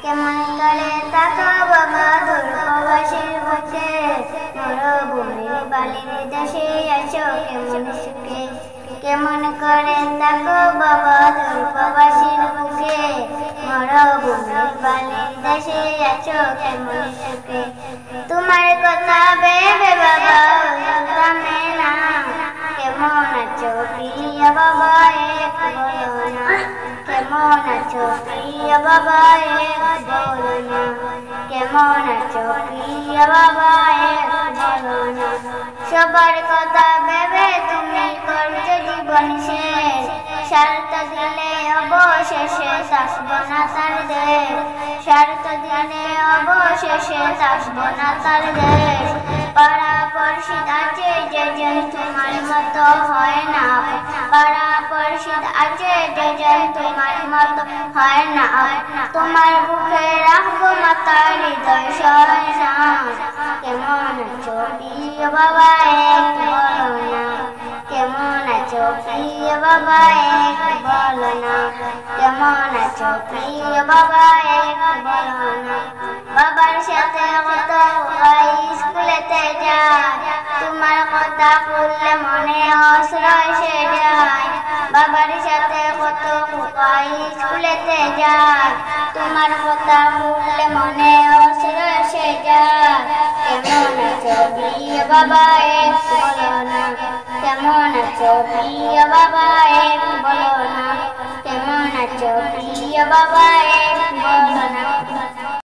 কেমন করে তাকা বাবা দূর প্রবাসীর বুকে, মরুভূমির বালির দেশে আছো কেমন সুখে। কেমন করে তাকা বাবা দূর প্রবাসীর বুকে, মরুভূমির বালির দেশে আছো কেমন সুখে। তোমার কথা ভেবে বাবা থামে না, কেমন আছো প্রিয় বাবা এক বলো না। কেমন আছো প্রিয় বাবা এক বলো না। কেমন আছো প্রিয় বাবা এক বলো না। সবার কথা ভেবে তুমি করছো জীবন শেষ, স্বার্থ দিলে অবশেষে থাকবো না তার দেশ। স্বার্থ দিলে অবশেষে থাকবো না তার দেশ। পাড়া পড়শিদ আছে যেজন তোমার মতো হয় না, পাড়া পড়শিদ আছে যেজন তোমার মতো হয় না। তোমার বুকে রাখবো মাতা হৃদয় সয় না। কেমন আছো প্রিয় বাবা এক বলো না। কেমন আছো প্রিয় বাবা এক বলো না। কেমন আছো প্রিয় বাবা এক বলো না। বাবার সাথে কত স্কুলেতে যায়, তোমার কথা বললে মনে আশ্রয় সে যায়। বাবার সাথে কত স্কুলেতে যায়, তোমার কথা বললে মনে আশ্রয় সে যায়। কেমন আছো প্রিয় বাবা এক বলো না। কেমন আছো প্রিয় বাবা এক বলো না। কেমন আছো প্রিয় বাবা এক বলো না।